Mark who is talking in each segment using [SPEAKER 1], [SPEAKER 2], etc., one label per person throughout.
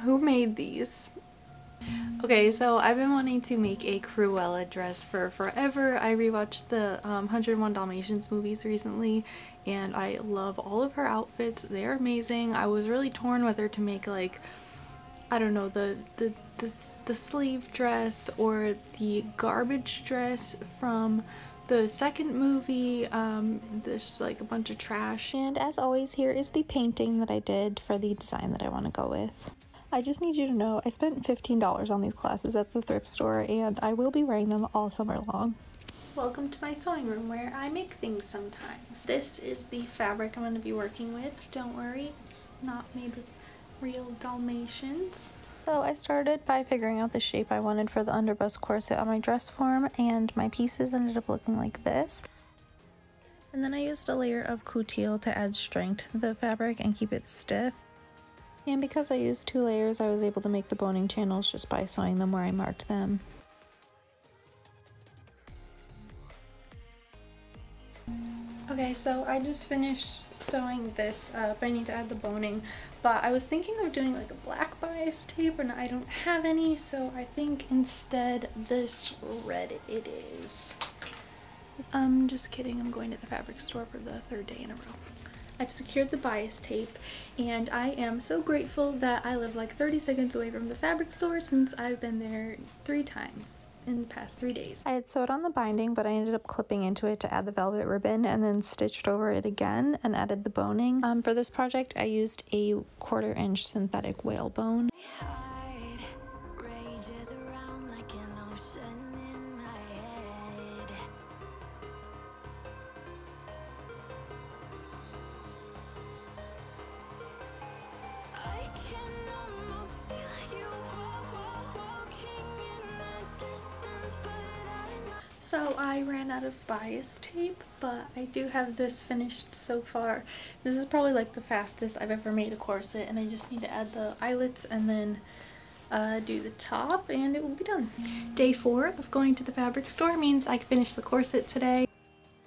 [SPEAKER 1] Who made these? Okay, so I've been wanting to make a Cruella dress for forever. I rewatched the 101 Dalmatians movies recently and I love all of her outfits. They're amazing. I was really torn whether to make like, I don't know, the sleeve dress or the garbage dress from the second movie. There's like a bunch of trash.
[SPEAKER 2] And as always, here is the painting that I did for the design that I want to go with. I just need you to know I spent $15 on these classes at the thrift store and I will be wearing them all summer long.
[SPEAKER 1] Welcome to my sewing room where I make things sometimes. This is the fabric I'm going to be working with. Don't worry, it's not made with real Dalmatians.
[SPEAKER 2] So I started by figuring out the shape I wanted for the underbust corset on my dress form, and my pieces ended up looking like this. And then I used a layer of coutil to add strength to the fabric and keep it stiff. And because I used 2 layers, I was able to make the boning channels just by sewing them where I marked them.
[SPEAKER 1] Okay, so I just finished sewing this up. I need to add the boning, but I was thinking of doing like a black bias tape and I don't have any, so I think instead this red it is. Just kidding, I'm going to the fabric store for the 3rd day in a row. I've secured the bias tape and I am so grateful that I live like 30 seconds away from the fabric store since I've been there 3 times in the past 3 days.
[SPEAKER 2] I had sewed on the binding, but I ended up clipping into it to add the velvet ribbon and then stitched over it again and added the boning. For this project I used a 1/4 inch synthetic whalebone.
[SPEAKER 1] So I ran out of bias tape, but I do have this finished so far. This is probably like the fastest I've ever made a corset, and I just need to add the eyelets and then do the top and it will be done. Day 4 of going to the fabric store means I can finish the corset today.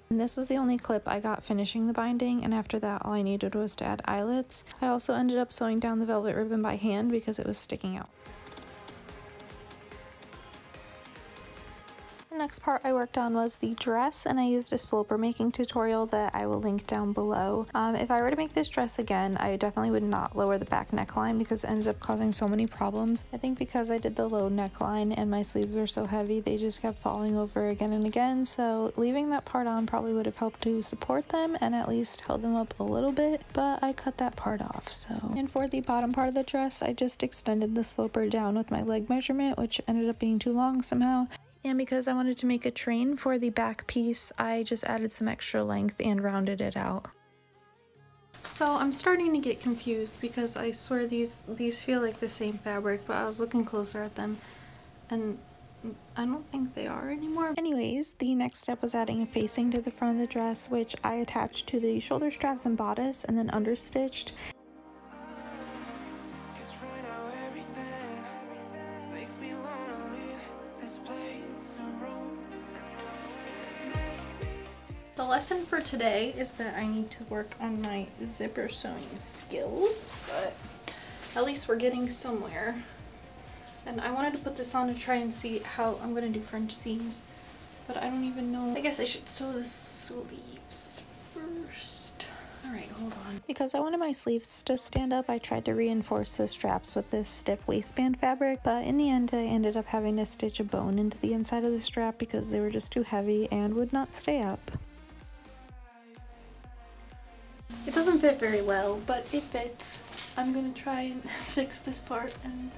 [SPEAKER 2] And this was the only clip I got finishing the binding, and after that all I needed was to add eyelets. I also ended up sewing down the velvet ribbon by hand because it was sticking out. The next part I worked on was the dress, and I used a sloper making tutorial that I will link down below. If I were to make this dress again, I definitely would not lower the back neckline because it ended up causing so many problems. I think because I did the low neckline and my sleeves were so heavy, they just kept falling over again and again, so leaving that part on probably would have helped to support them and at least held them up a little bit, but I cut that part off. And for the bottom part of the dress, I just extended the sloper down with my leg measurement, which ended up being too long somehow. And because I wanted to make a train for the back piece, I just added some extra length and rounded it out.
[SPEAKER 1] So I'm starting to get confused because I swear these feel like the same fabric, but I was looking closer at them and I don't think they are anymore.
[SPEAKER 2] Anyways, the next step was adding a facing to the front of the dress, which I attached to the shoulder straps and bodice and then understitched.
[SPEAKER 1] The lesson for today is that I need to work on my zipper sewing skills, but at least we're getting somewhere. And I wanted to put this on to try and see how I'm going to do French seams, but I don't even know. I guess I should sew the sleeves first. Alright, hold on.
[SPEAKER 2] Because I wanted my sleeves to stand up, I tried to reinforce the straps with this stiff waistband fabric, but in the end I ended up having to stitch a bone into the inside of the strap because they were just too heavy and would not stay up.
[SPEAKER 1] It doesn't fit very well, but it fits. I'm gonna try and fix this part and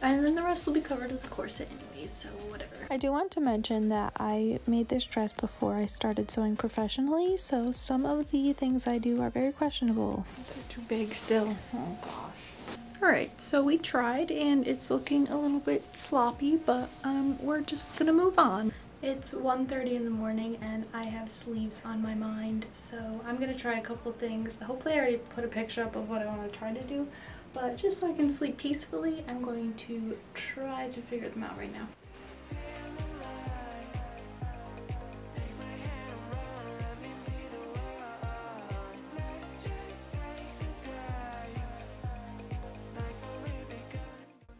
[SPEAKER 1] then the rest will be covered with a corset anyways, so whatever.
[SPEAKER 2] I do want to mention that I made this dress before I started sewing professionally, so some of the things I do are very questionable.
[SPEAKER 1] They're too big still. Oh gosh. Alright, so we tried and it's looking a little bit sloppy, but we're just gonna move on. It's 1:30 in the morning and I have sleeves on my mind, so I'm gonna try a couple things. Hopefully I already put a picture up of what I want to try to do, but just so I can sleep peacefully, I'm going to try to figure them out right now.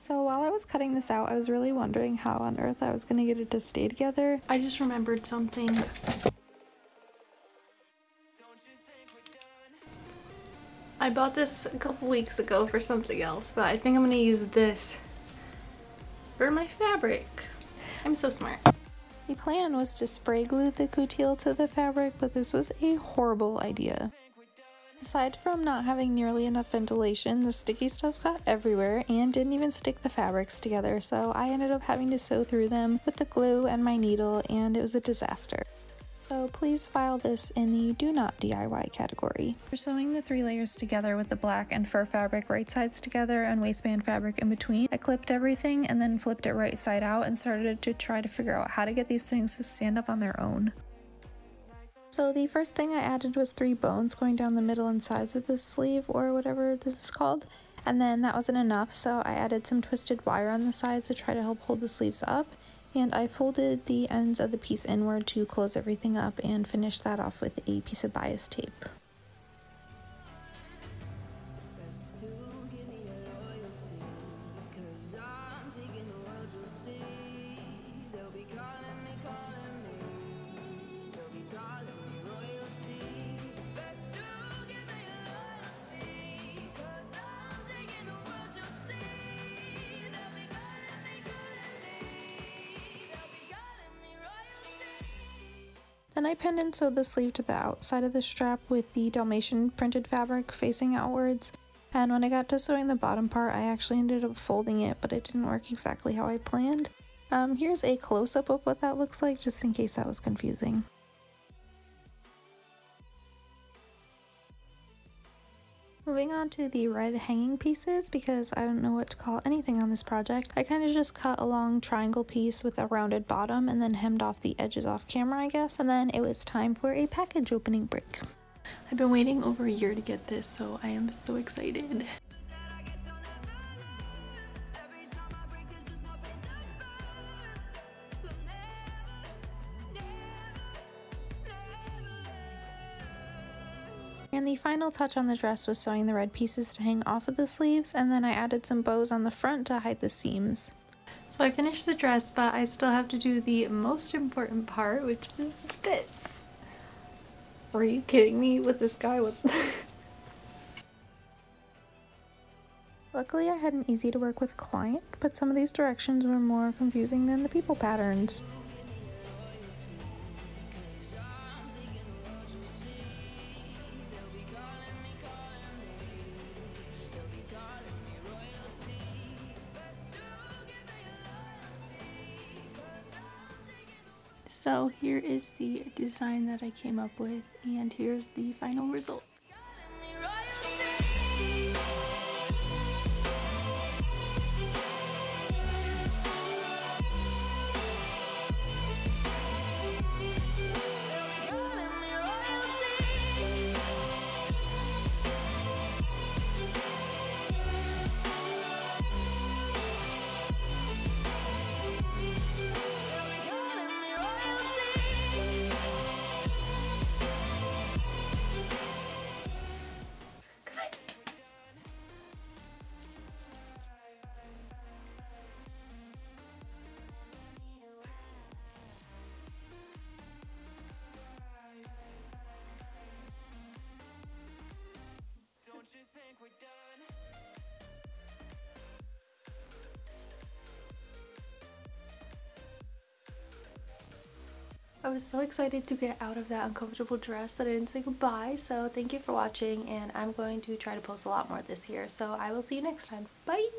[SPEAKER 2] So while I was cutting this out, I was really wondering how on earth I was gonna get it to stay together.
[SPEAKER 1] I just remembered something. I bought this a couple weeks ago for something else, but I think I'm gonna use this for my fabric. I'm so smart.
[SPEAKER 2] The plan was to spray glue the coutil to the fabric, but this was a horrible idea. Aside from not having nearly enough ventilation, the sticky stuff got everywhere and didn't even stick the fabrics together, so I ended up having to sew through them with the glue and my needle, and it was a disaster. So please file this in the do not DIY category. For sewing the 3 layers together with the black and fur fabric right sides together and waistband fabric in between, I clipped everything and then flipped it right side out and started to try to figure out how to get these things to stand up on their own. So the first thing I added was 3 bones going down the middle and sides of the sleeve, or whatever this is called, and then that wasn't enough, so I added some twisted wire on the sides to try to help hold the sleeves up, and I folded the ends of the piece inward to close everything up and finish that off with a piece of bias tape. Then I pinned and sewed the sleeve to the outside of the strap with the Dalmatian printed fabric facing outwards, and when I got to sewing the bottom part I actually ended up folding it, but it didn't work exactly how I planned. Here's a close-up of what that looks like, just in case that was confusing. Moving on to the red hanging pieces, because I don't know what to call anything on this project. I kind of just cut a long triangle piece with a rounded bottom and then hemmed off the edges off camera, I guess, and then it was time for a package opening break.
[SPEAKER 1] I've been waiting over a year to get this, so I am so excited.
[SPEAKER 2] And the final touch on the dress was sewing the red pieces to hang off of the sleeves, and then I added some bows on the front to hide the seams.
[SPEAKER 1] So I finished the dress, but I still have to do the most important part, which is this. Are you kidding me with this guy?
[SPEAKER 2] Luckily I had an easy to work with client, but some of these directions were more confusing than the people patterns.
[SPEAKER 1] So here is the design that I came up with, and here's the final result. I was so excited to get out of that uncomfortable dress that I didn't say goodbye, so thank you for watching, and I'm going to try to post a lot more this year, so I will see you next time. Bye!